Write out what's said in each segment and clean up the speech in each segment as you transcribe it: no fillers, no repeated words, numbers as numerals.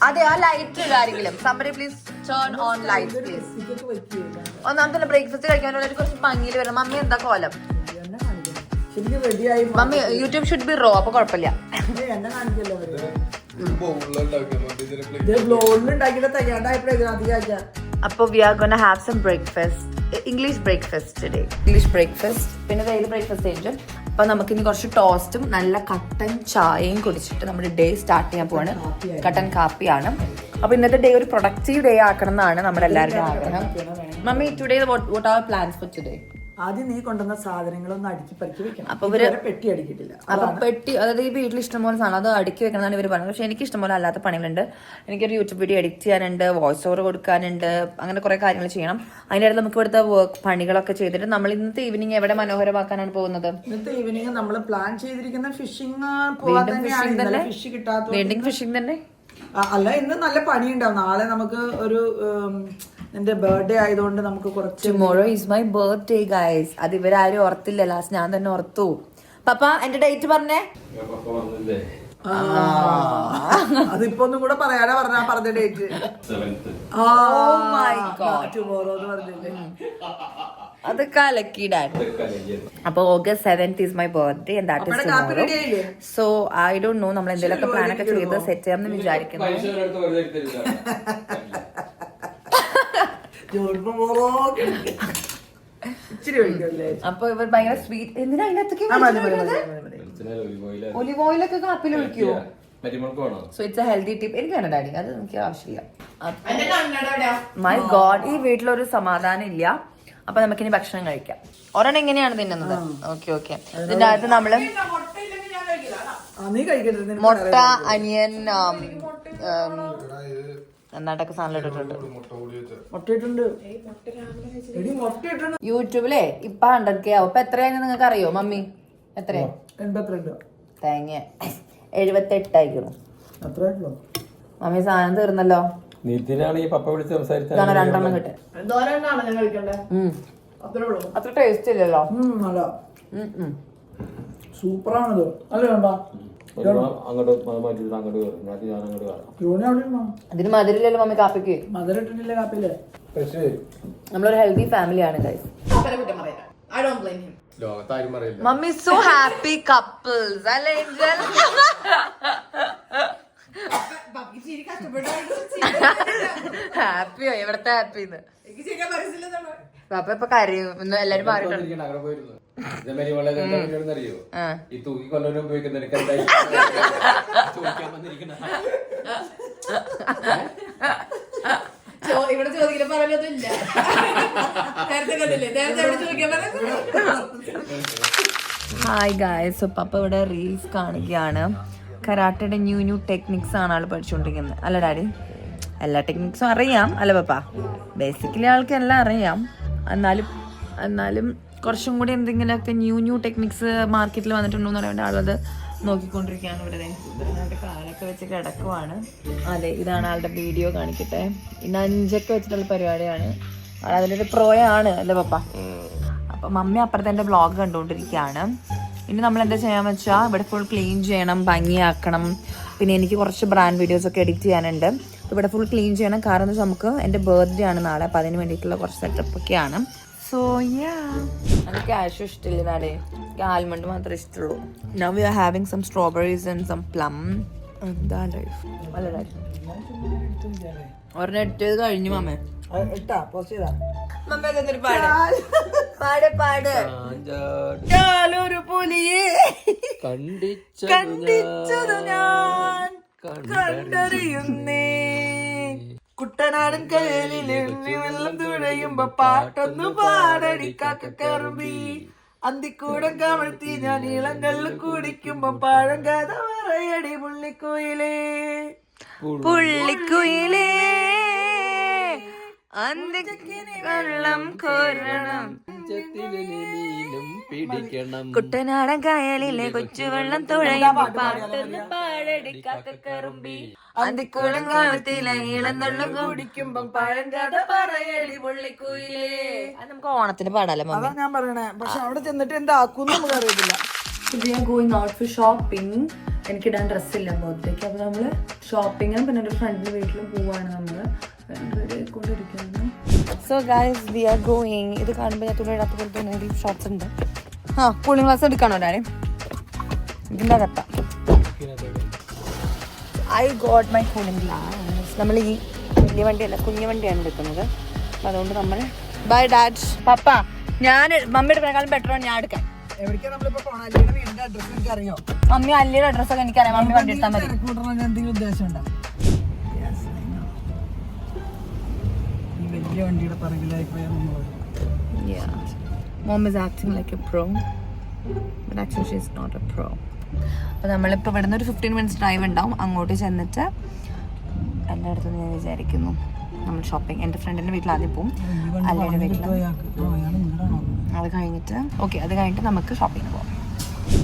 അതെ ആ ലൈറ്റ് ഇടാരെങ്കിലും somebody please turn on light please. ഒന്നാമത്തെ ബ്രേക്ക്ഫാസ്റ്റ് കഴിക്കാനുള്ള കുറച്ച് ഭംഗിയിൽ വരണം. മമ്മി എന്താ കോലം? Mummy YouTube should be raw, അപ്പൊ കുഴപ്പമില്ല. അപ്പൊ we are gonna have some breakfast, English breakfast today. English breakfast പിന്നെ ഡെയിലി ബ്രേക്ക്ഫാസ്റ്റ് കഴിഞ്ഞു. അപ്പൊ നമുക്കിനി കുറച്ച് ടോസ്റ്റും നല്ല കട്ടൻ ചായയും കുടിച്ചിട്ട് നമ്മുടെ ഡേ സ്റ്റാർട്ട് ചെയ്യാൻ പോവാണ്. കട്ടൻ കാപ്പിയാണ്. അപ്പൊ ഇന്നത്തെ ഡേ ഒരു പ്രൊഡക്റ്റീവ് ഡേ ആക്കണം എന്നാണ് നമ്മുടെ എല്ലാവരുടെയും ആഗ്രഹം. Mummy today what are plans for today? ആദ്യം നീ കൊണ്ടുവന്ന സാധനങ്ങളൊന്നും അടുക്കി പറിക്കി വെക്കണം. അപ്പൊ ഇവര് പെട്ടി അടിക്കിട്ടില്ല. അപ്പൊ പെട്ടി, അതായത് ഈ വീട്ടിൽ ഇഷ്ടംപോലെ സാധനം അത് അടുക്കി വെക്കണമെന്നാണ് ഇവർ പറഞ്ഞത്. പക്ഷെ എനിക്ക് ഇഷ്ടംപോലെ അല്ലാത്ത പണികളുണ്ട്. എനിക്കൊരു യൂട്യൂബ് വീഡിയോ എഡിറ്റ് ചെയ്യാനുണ്ട്, വോയിസ് ഓവർ കൊടുക്കാനുണ്ട്, അങ്ങനെ കുറെ കാര്യങ്ങൾ ചെയ്യണം. അതിൻ്റെ ഇടയിൽ നമുക്ക് ഇവിടുത്തെ വർക്ക് പണികളൊക്കെ ചെയ്തിട്ട് നമ്മൾ ഇന്നത്തെ ഈവനിങ് എവിടെ മനോഹരമാക്കാനാണ് പോകുന്നത്? ഇന്നത്തെ ഈവനിങ് നമ്മൾ പ്ലാൻ ചെയ്തിരിക്കുന്ന ഫിഷിംഗ് വീണ്ടും ഫിഷിംഗ് തന്നെ അല്ല, ഇന്ന് നല്ല പണിയുണ്ടാവും. നാളെ നമുക്ക് ഒരു എന്റെ ബർത്ത്ഡേ ആയതുകൊണ്ട് നമുക്ക് കുറച്ച് tomorrow is my birthday guys. അത് ഇവരാരും ഓർത്തില്ല, ലാസ്റ്റ് ഞാൻ തന്നെ ഓർത്തു. പപ്പ എന്റെ ഡേറ്റ് പറഞ്ഞേ. അതിപ്പോ ഒന്നും കൂടെ പറയാനാ പറഞ്ഞ ഡേറ്റ്. ടുമോറോ എന്ന് പറഞ്ഞില്ലേ, അത് കലക്കിടാൻ. അപ്പൊ August 7th is my birthday and that is tomorrow. So I don't know, നമ്മൾ എന്തെങ്കിലുമൊക്കെ പ്ലാൻ ഒക്കെ ചെയ്ത് സെറ്റ് ചെയ്യാമെന്ന് വിചാരിക്കുന്നു. അപ്പൊ ഇവർ ഭയങ്കര സ്വീറ്റ്. എന്തിനാ അതിനകത്തൊക്കെ ഒലിവ് ഓയിലൊക്കെ കാപ്പിൽ ഒഴിക്കുവോ? So it's a healthy tip. എനിക്ക് വേണ്ട ഡാഡി, അത് എനിക്ക് ആവശ്യമില്ല. മൈ ഗോഡ്, ഈ വീട്ടിലൊരു സമാധാനം ഇല്ല. അപ്പൊ നമുക്കിനി ഭക്ഷണം കഴിക്കാം. ഒരെണ്ണം ഇങ്ങനെയാണ് തിന്നുന്നത്. Okay okay. ഇതിന്റെ അകത്ത് നമ്മള് മുട്ട, അനിയൻ, എന്നാട്ടൊക്കെ സാധനം ഇട്ടിട്ടുണ്ട്. യൂട്യൂബിലെ ഇപ്പൊ 100K ആവും. ഇപ്പൊ എത്രയാണെന്ന് നിങ്ങൾക്ക് അറിയോ മമ്മി? എത്രയാ? 82. തേങ്ങ 78 ആയിക്കണു. മമ്മി സാധനം തീർന്നല്ലോ. രണ്ടെണ്ണം കിട്ടെ. അത്ര ടേസ്റ്റ് ഇല്ലല്ലോ. സൂപ്പറാണത് അല്ലേ? അതിന് മധുരമില്ലല്ലോ മമ്മി കാപ്പിക്ക്. മധുരട്ടില്ല കാപ്പില്ലേ? നമ്മളൊരു ഹെൽത്തി ഫാമിലിയാണ് guys. Mummy so happy couples അല്ലേ ഏഞ്ചൽ? ഹാപ്പിയോ? എവിടത്തെ ഹാപ്പിന്ന്? പാപ്പ ഇപ്പൊ കരയും. എല്ലാരും മാറിയിട്ടുണ്ട്. ഇവിടെ ചോദിക്കാൻ പറഞ്ഞൊന്നുമില്ല. ഹായ് ഗായ്സ്, പപ്പ ഇവിടെ റീൽസ് കാണിക്കുകയാണ്. കരാട്ടയുടെ ന്യൂ ടെക്നിക്സ് ആണ് ആള് പഠിച്ചുകൊണ്ടിരിക്കുന്നത്. അല്ല ഡാഡി, എല്ലാ ടെക്നിക്സും അറിയാം അല്ല പപ്പ? ബേസിക്കലി ആൾക്ക് എല്ലാം അറിയാം. എന്നാലും കുറച്ചും കൂടി എന്തെങ്കിലുമൊക്കെ ന്യൂ ടെക്നിക്സ് മാർക്കറ്റിൽ വന്നിട്ടുണ്ടോ എന്ന് പറയാൻ ആളത് നോക്കിക്കൊണ്ടിരിക്കുകയാണ്. ഇവിടെ കാലൊക്കെ വെച്ച് കിടക്കുവാണ്. അതെ, ഇതാണ് ആളുടെ വീഡിയോ. കാണിക്കട്ടെ. ഇന്ന് 5 വെച്ചിട്ടുള്ള പരിപാടിയാണ്. അതിലൊരു പ്രോയാണ് അല്ലേ പപ്പ? അപ്പം മമ്മി അപ്പുറത്തെ എൻ്റെ വ്ളോഗ് കണ്ടുകൊണ്ടിരിക്കുകയാണ്. ഇനി നമ്മൾ എന്താ ചെയ്യാന്ന് വെച്ചാൽ ഇവിടെ ഫുൾ ക്ലീൻ ചെയ്യണം, ഭംഗിയാക്കണം. പിന്നെ എനിക്ക് കുറച്ച് ബ്രാൻഡ് വീഡിയോസൊക്കെ എഡിറ്റ് ചെയ്യാനുണ്ട്. ഇവിടെ ഫുൾ ക്ലീൻ ചെയ്യണം. കാരണം എന്താ വെച്ചാൽ നമുക്ക് എൻ്റെ ബർത്ത്ഡേ ആണ് നാളെ. അപ്പം അതിന് വേണ്ടിയിട്ടുള്ള കുറച്ച് സെറ്റപ്പൊക്കെയാണ്. സോ എനിക്ക് ക്യാഷും ഇഷ്ടമില്ല നാളെ. ആൽമണ്ട് മാത്രമേ ഇഷ്ടമുള്ളൂ. Now we are having some strawberries and some plum. എന്താ ലൈഫ് അല്ല ലൈഫ്. ഒരെണ്ണം ഇട്ടത് കഴിഞ്ഞു മമ്മ. ഒരു പുലിയെ കണ്ടിച്ചതു ഞാൻ കണ്ടറിയുന്നേ. കുട്ടനാടൻ കയലിൽ വെള്ളം തുഴയുമ്പോ പാട്ടൊന്നു പാടടിക്കാക്കറുമ്പി. അന്തിക്കൂടം കമഴ്ത്തി ഞാൻ ഇളങ്കള്ളു കുടിക്കുമ്പോ പഴം കഥ പറയടി പുള്ളിക്കുയിലേ. പുള്ളിക്കുയിലേ വെള്ളം കോരണം. കുട്ടനാടൻ കായലിലെ കൊച്ചുവെള്ളം തുഴയുമ്പോ പാട്ടൊന്ന് പാടടിക്കാക്കറുമ്പി. അന്തിക്കൂടം കാലത്തിലെ ഇളന്തള്ളം കുടിക്കുമ്പോ പഴം കഥ പറയടി പുള്ളിക്കുയിലേ. അത് നമുക്ക് ഓണത്തിന് പാടാലോ. അതാ ഞാൻ പറയണേ. പക്ഷെ അവിടെ ചെന്നിട്ട് എന്താക്കും നമുക്ക് അറിയത്തില്ല. We are going out for shopping. എനിക്കിടാൻ ഡ്രസ്സില്ല ബർത്ത്ഡേക്ക്. അപ്പോൾ നമ്മൾ ഷോപ്പിങ്ങും പിന്നെ ഒരു ഫ്രണ്ടിൻ്റെ വീട്ടിലും പോവാണ് നമ്മൾ. കൊണ്ടിരിക്കുന്നു. So guys we are going. ഇത് കാണുമ്പോൾ ഞാൻ തുണി ഇടാത്ത പോലെ തോന്നുന്ന ഷോർട്സ് ഉണ്ട്. കൂളിംഗ് ഗ്ലാസ് എടുക്കണോ ഡാഡി? ഇതിൻ്റെ അകത്ത I got my cooling glass. നമ്മൾ ഈ വലിയ വണ്ടിയല്ല കുഞ്ഞു വണ്ടിയാണ് എടുക്കുന്നത്. അപ്പം അതുകൊണ്ട് നമ്മൾ ബൈ ഡാഡ്. പപ്പ ഞാൻ മമ്മി എടുക്കണേക്കാളും ബെറ്ററാണ് ഞാൻ എടുക്കാൻ. മമ്മി അല്ലിയുടെ അഡ്രസ്സൊക്കെ എനിക്കറിയാം. മമ്മി വണ്ടി എടുത്താൽ മതി. Mom is acting like a pro, but actually she is not a pro. അപ്പോൾ നമ്മളിപ്പോൾ ഇവിടുന്ന് ഒരു 15 minutes ഡ്രൈവ് ഉണ്ടാവും. അങ്ങോട്ട് ചെന്നിട്ട് എൻ്റെ അടുത്ത് ഞാൻ വിചാരിക്കുന്നു നമ്മൾ ഷോപ്പിംഗ്. എൻ്റെ ഫ്രണ്ടിൻ്റെ വീട്ടിൽ ആദ്യം പോവും, അല്ലയുടെ വീട്ടിൽ. അത് കഴിഞ്ഞിട്ട് അത് കഴിഞ്ഞിട്ട് നമുക്ക് ഷോപ്പിംഗ് പോകാം.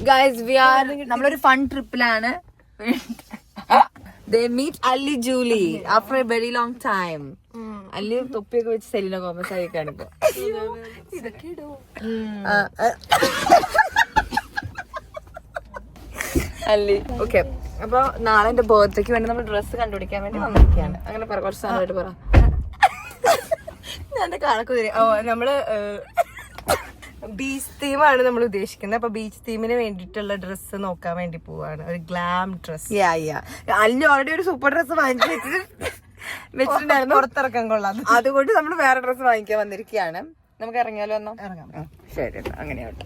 ഗൈസ് വി ആർ നമ്മളൊരു fun ട്രിപ്പിലാണ്. They meet Ali Julie after a very long time. Ali തൊപ്പിയൊക്കെ വെച്ച് സെലീന ഗോമസ് ആയിക്കാണ് ഇപ്പൊ. അല്ലി ഓക്കെ. അപ്പൊ നാളെ എന്റെ ബർത്ത്ഡേക്ക് വേണ്ടി നമ്മൾ ഡ്രസ്സ് കണ്ടുപിടിക്കാൻ വേണ്ടി വന്നിരിക്കുകയാണ്. അങ്ങനെ പറ, കുറച്ച് സമയമായിട്ട് പറ. ഞാൻ കണക്ക് നമ്മള് ബീച്ച് തീമാണ് നമ്മൾ ഉദ്ദേശിക്കുന്നത്. അപ്പൊ ബീച്ച് തീമിന് വേണ്ടിയിട്ടുള്ള ഡ്രസ്സ് നോക്കാൻ വേണ്ടി പോവാണ്. ഒരു ഗ്ലാം ഡ്രസ്. അല്ലി ഓൾറെഡി ഒരു സൂപ്പർ ഡ്രസ്സ് വാങ്ങിച്ചു വെച്ചിട്ടുണ്ടായിരുന്നു, പുറത്തിറക്കാൻ കൊള്ളാം. അതുകൊണ്ട് നമ്മൾ വേറെ ഡ്രസ്സ് വാങ്ങിക്കാൻ വന്നിരിക്കുകയാണ്. നമുക്ക് ഇറങ്ങിയാലോ എന്നോ? ഇറങ്ങാം. ശരി, അങ്ങനെയാവട്ടെ.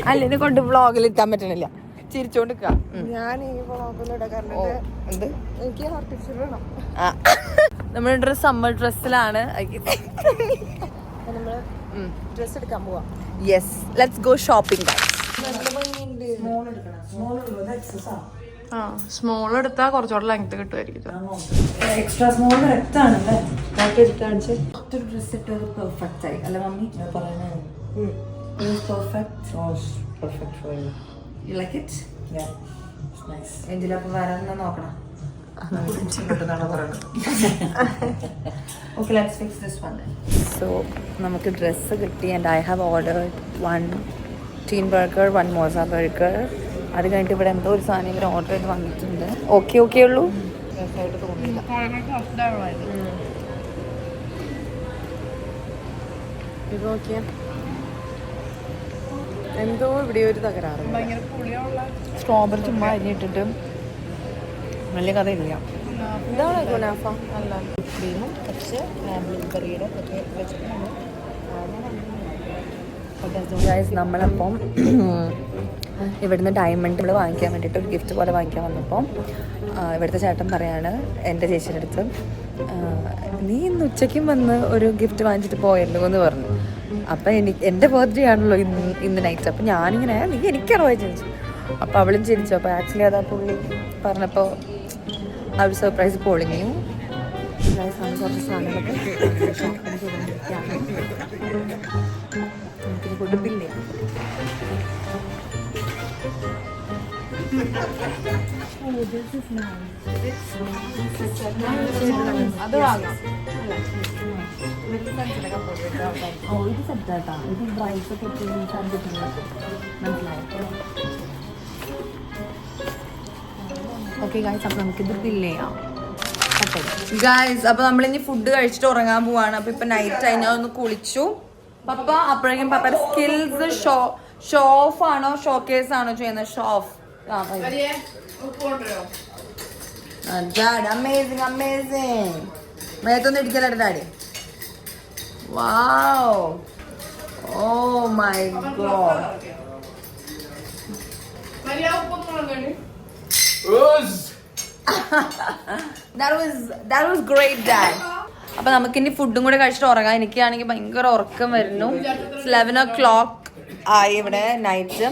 അല്ലിനെ കൊണ്ട് വ്ളോഗിൽ എത്താൻ പറ്റണില്ല, ചിരിച്ചോണ്ട് ഞാൻ ഈ വ്ളോഗിലിടാൻ കാരണം എനിക്ക് ആർട്ടിസ്റ്റ് വേണം. നമ്മുടെ ഡ്രസ് സമ്മർ ഡ്രസ്സിലാണ്. നമ്മള് ഡ്രസ് എടുക്കാൻ പോവാം. Yes, let's go shopping. Small എടുത്താൽ കുറച്ചുകൂടെ ലെങ്ത് കിട്ടുമായിരിക്കും. എക്സ്ട്രാ സ്മോൾ എത്താണല്ലേ ഒരു ഡ്രസ് ഇട്ടത് പെർഫെക്റ്റ് ആയി അല്ലേ mummy? Perfect for you. You like it? Yeah, it's nice. എന്തിലപ്പോ വേറെ നോക്കണം. Okay, let's fix this one then. So നമുക്ക് ഡ്രസ്സ് കിട്ടി and I have ordered 1 teen burger 1 mozza burger. അത് കഴിഞ്ഞിട്ട് ഇവിടെ എന്തോ ഒരു സാധനം ഇവർ ഓർഡർ ചെയ്ത് വന്നിട്ടുണ്ട്. ഓക്കെ ഉള്ളൂ, രസമായിട്ട് തോന്നിയില്ല. ഇത് നോക്കിയാ എന്തോ ഇവിടെ ഒരു തകരാറ്. സ്ട്രോബെറി ചുമ്മാ അരിഞ്ഞിട്ടിട്ട് വലിയ കഥയില്ല. ഇതാണ് ഗുനാഫ. അല്ല, ക്രീമും കുറച്ച് ബ്ലൂബെറിയുടെ നമ്മളപ്പം ഇവിടുന്ന് ഡയമണ്ട് നമ്മൾ വാങ്ങിക്കാൻ വേണ്ടിയിട്ട് ഒരു ഗിഫ്റ്റ് പോലെ വാങ്ങിക്കാൻ വന്നപ്പോൾ ഇവിടുത്തെ ചേട്ടൻ പറയാണ് എൻ്റെ ചേച്ചിയുടെ അടുത്ത്, നീ ഇന്ന് ഉച്ചയ്ക്കും വന്ന് ഒരു ഗിഫ്റ്റ് വാങ്ങിച്ചിട്ട് പോയല്ലോ എന്ന് പറഞ്ഞു. അപ്പം എൻ്റെ ബർത്ത്ഡേ ആണല്ലോ ഇന്ന് നൈറ്റ്. അപ്പം ഞാനിങ്ങനെ നീ എനിക്കറിയാൻ ചോദിച്ചു. അപ്പോൾ അവളും ചിരിച്ചു. അപ്പോൾ ആക്ച്വലി അതാ പുള്ളി പറഞ്ഞപ്പോൾ ആ ഒരു സർപ്രൈസ് പൊളിഞ്ഞു. കുറച്ച് സാധനങ്ങളൊക്കെ ഷോപ്പിംഗ് ചെയ്തുകൊണ്ടിരിക്കുകയാണ്. നമുക്കിത് കൊടുപ്പില്ലേ? അത് വാങ്ങാം. ഇത് സെറ്റാട്ടാ. ഇത് പ്രൈസ് ഒക്കെ മനസ്സിലായോ? ഓക്കെ ഗായ്സ്, അപ്പം നമുക്കിത് ബില്ല് ചെയ്യാം. ഗായ്സ്, അപ്പോൾ നമ്മളിനി ഫുഡ് കഴിച്ചിട്ട് ഉറങ്ങാൻ പോവാണ്. അപ്പോൾ ഇപ്പം നൈറ്റ് ആയി, ഞാൻ ഒന്ന് കുളിച്ചു. പപ്പ അപ്പോഴേക്കും പപ്പയുടെ സ്കിൽസ് ഷോ ഓഫ് ആണോ ഷോക്കേസ് ആണോ ചെയ്യുന്നത്? Show off. Amazing amazing. മേത്തൊന്നും ഇടിക്കല്ലേ daddy? Wow, oh my God. That was great, Dad. അപ്പൊ നമുക്കിനി ഫുഡും കൂടെ കഴിച്ചിട്ട് ഉറങ്ങാം. എനിക്കാണെങ്കിൽ ഭയങ്കര ഉറക്കം വരുന്നു. 11 o'clock ആയി ഇവിടെ നൈറ്റ്.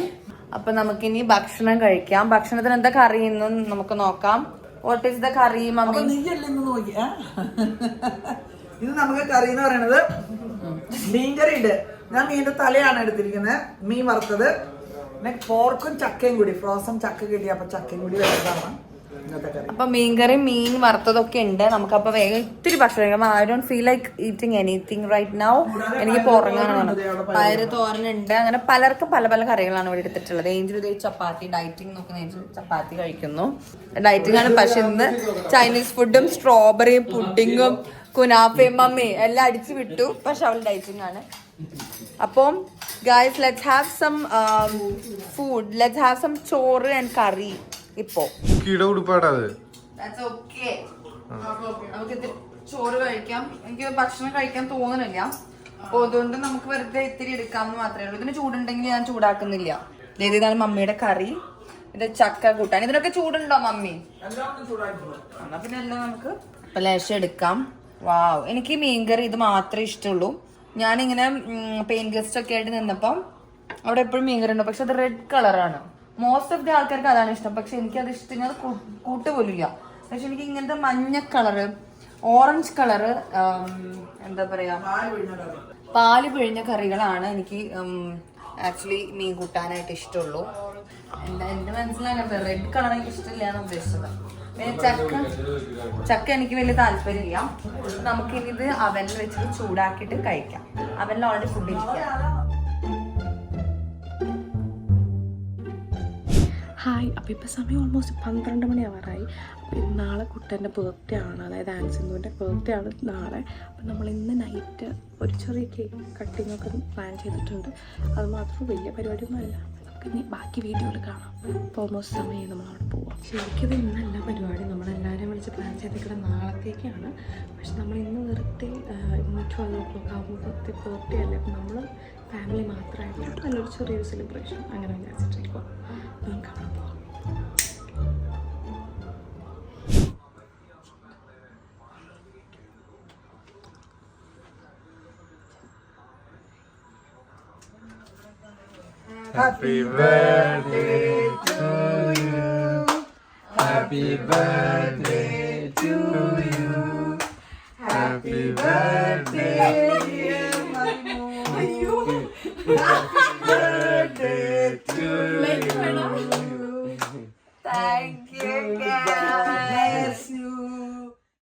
അപ്പൊ നമുക്കിനി ഭക്ഷണം കഴിക്കാം. ഭക്ഷണത്തിന് എന്താ കറി എന്ന് നമുക്ക് നോക്കാം. What is the curry mummy? ഇത് നമുക്ക് കറി എന്ന് പറയുന്നത് മീൻകറി ഉണ്ട്. ഞാൻ മീനിന്റെ തലയാണ് എടുത്തിരിക്കുന്നത്, മീൻ വറുത്തത്. പിന്നെ പോർക്കും ചക്കയും കൂടി, ഫ്രോസൺ ചക്ക കിട്ടി, അപ്പൊ ചക്കയും കൂടി വെച്ചതാണ്. ഇന്നത്തെ കറി. അപ്പൊ മീൻകറി മീൻ വറുത്തതൊക്കെ ഉണ്ട്. നമുക്കപ്പൊ വേഗം ഇത്തിരി ഭക്ഷണം കഴിക്കാം. I don't feel like eating anything right now. എനിക്ക് ഉറങ്ങാനാണ്. പയറ് തോരനുണ്ട്. അങ്ങനെ പലർക്കും പല പല കറികളാണ് ഇവിടെ എടുത്തിട്ടുള്ളത്. ഏഞ്ചൽ ഇതേ ചപ്പാത്തി ഡയറ്റിംഗ് നോക്കുന്ന ഏഞ്ചൽ ചപ്പാത്തി കഴിക്കുന്നു. ഡയറ്റിംഗ് ആണ്. പക്ഷെ ഇന്ന് ചൈനീസ് ഫുഡും സ്ട്രോബെറിയും പുഡിങ്ങും കുനാഫയും മമ്മി എല്ലാം അടിച്ചു വിട്ടു. പക്ഷെ അവൾ ഡയറ്റിംഗ് ആണ്. അപ്പം guys, let's have some food. Let's have some ചോറ് and curry. ഇപ്പോ That's okay. നമുക്ക് ഇത്തിരി ചോറ് കഴിക്കാം. എനിക്ക് ഭക്ഷണം കഴിക്കാൻ തോന്നുന്നില്ല. അപ്പൊ അതുകൊണ്ട് നമുക്ക് വെറുതെ ഇത്തിരി എടുക്കാമെന്ന് മാത്രമേ ഉള്ളൂ. ഇതിന് ചൂടുണ്ടെങ്കിൽ ഞാൻ ചൂടാക്കുന്നില്ല. ഇതാണ് മമ്മിയുടെ കറി. ഇത് ചക്ക കൂട്ടാൻ. ഇതിനൊക്കെ ചൂടുണ്ടോ മമ്മി? എന്നാ പിന്നെ എല്ലാം നമുക്ക് ലേശം എടുക്കാം. വാവ്, എനിക്ക് മീൻകറി ഇത് മാത്രമേ ഇഷ്ടമുള്ളൂ. ഞാനിങ്ങനെ പെയിൻ ഗസ്റ്റ് ഒക്കെ ആയിട്ട് നിന്നപ്പം അവിടെ എപ്പോഴും മീൻകറി ഉണ്ട്. പക്ഷെ അത് റെഡ് കളറാണ്. മോസ്റ്റ് ഓഫ് ദി ആൾക്കാർക്ക് അതാണ് ഇഷ്ടം. പക്ഷെ എനിക്കത് ഇഷ്ടം, ഞാൻ കൂട്ടുപോലില്ല. പക്ഷെ എനിക്ക് ഇങ്ങനത്തെ മഞ്ഞ കളറ്, ഓറഞ്ച് കളറ്, എന്താ പറയാ, പാല് പിഴിഞ്ഞ കറികളാണ് എനിക്ക് ആക്ച്വലി മീൻ കൂട്ടാനായിട്ട് ഇഷ്ടമുള്ളൂ. എന്റെ മനസ്സിലാകട്ടെ, റെഡ് കളർ എനിക്ക് ഇഷ്ടമില്ല എന്ന് ഉദ്ദേശിച്ചത്. ചക്ക എനിക്ക് വലിയ താല്പര്യമില്ല. നമുക്കിനി ഇത് അവനിൽ വെച്ചിട്ട് ചൂടാക്കിയിട്ട് കഴിക്കാം. അവനിൽ ഓൾറെഡി ഫുഡ് ഇരിക്കാം. ഹായ്, അപ്പോൾ ഇപ്പോൾ സമയം ഓൾമോസ്റ്റ് 12 മണി ആവാറായി. അപ്പോൾ നാളെ കുട്ടൻ്റെ ബർത്ത്ഡേ ആണ്, അതായത് ആൻസിന്ദുവിൻ്റെ ബർത്ത്ഡേ ആണ് നാളെ. അപ്പോൾ നമ്മൾ ഇന്ന് നൈറ്റ് ഒരു ചെറിയ കേക്ക് കട്ടിങ് ഒക്കെ പ്ലാൻ ചെയ്തിട്ടുണ്ട്. അത് മാത്രം വലിയ പരിപാടിയൊന്നും അല്ല. നമുക്കിനി ബാക്കി വീഡിയോയിൽ കാണാം. ഇപ്പോൾ ഓൾമോസ്റ്റ് സമയം നമ്മളവിടെ പോവാം. ശരിക്കും ഇന്നല്ല പരിപാടി, നമ്മളെല്ലാവരെയും വിളിച്ച് പ്ലാൻ ചെയ്തിരിക്കുന്നത് നാളത്തേക്കാണ്. പക്ഷെ നമ്മൾ ഇന്ന് വെറുതെ ഇന്ന് 12 o'clock ആകുമ്പോൾ ബർത്ത്ഡേ അല്ലേ, അപ്പോൾ നമ്മൾ ഫാമിലി മാത്രമായിട്ട് നല്ലൊരു ചെറിയൊരു സെലിബ്രേഷൻ അങ്ങനെ വിചാരിച്ചിട്ടിരിക്കുക. നമുക്ക് അവിടെ പോവാം. Happy birthday to you. Happy birthday to you. Happy birthday dear Manu. Happy birthday to you. Thank